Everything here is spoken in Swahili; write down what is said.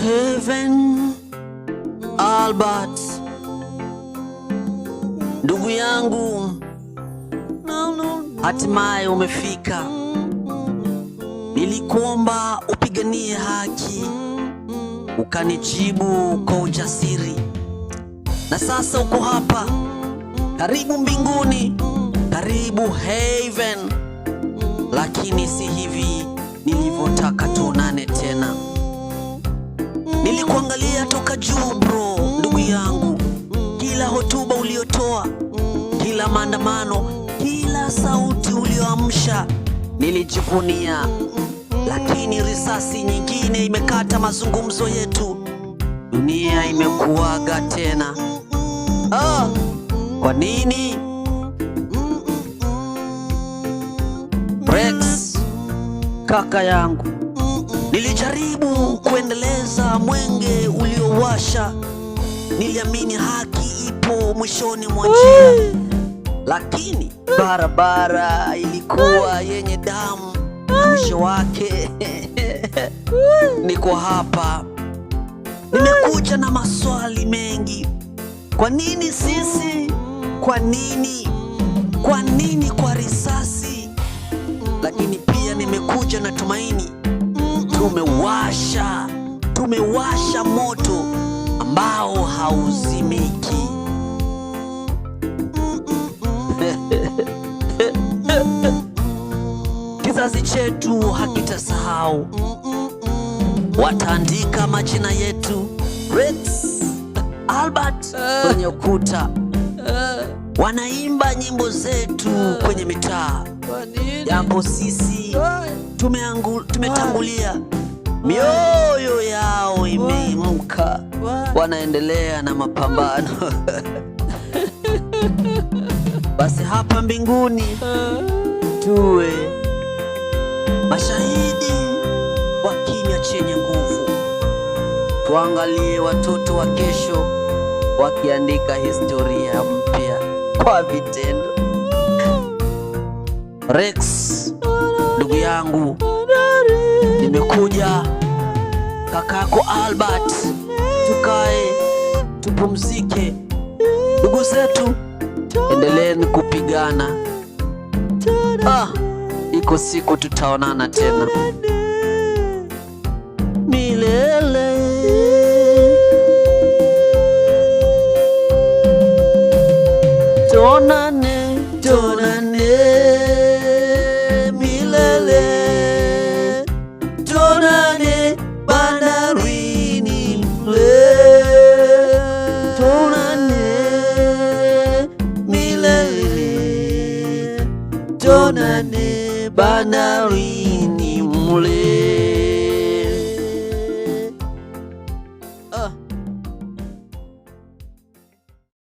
Heaven Albert, ndugu yangu, hatimaye umefika. Nilikuomba upiganie haki, ukanijibu kwa ujasiri, na sasa uko hapa. Karibu mbinguni, karibu Heaven, lakini si hivi nilivyotaka tuonane tena. Nilikuangalia toka juu bro, ndugu yangu, kila hotuba uliotoa, kila maandamano, kila sauti ulioamsha nilijivunia, lakini risasi nyingine imekata mazungumzo yetu. Dunia imekuaga tena. Kwa nini? Rex, kaka yangu, nilijaribu kuendeleza mwenge uliowasha. Niliamini haki ipo mwishoni mwa njia, lakini barabara ilikuwa yenye damu. Mwisho wake niko hapa. Nimekuja na maswali mengi. Kwa nini sisi? Kwa nini? Kwa nini kwa risasi? Lakini pia nimekuja na tumaini. Tumewasha moto ambao hauzimiki. Kizazi chetu hakitasahau. Wataandika majina yetu, Rex Albert, kwenye ukuta. Wanaimba nyimbo zetu kwenye mitaa. Japo sisi tumetangulia, mioyo yao imeinuka, wanaendelea na mapambano. Basi hapa mbinguni tuwe mashahidi wa kimya chenye nguvu. Tuangalie watoto wa kesho wakiandika historia mpya kwa vitendo. Rex, ndugu yangu, nimekuja. Kakako Albert, tukae tupumzike. Ndugu zetu, endeleeni kupigana. Iko siku tutaonana tena milele. Tonane milele. Tonane bandarini mle. Tonane milele. Tonane bandarini mle.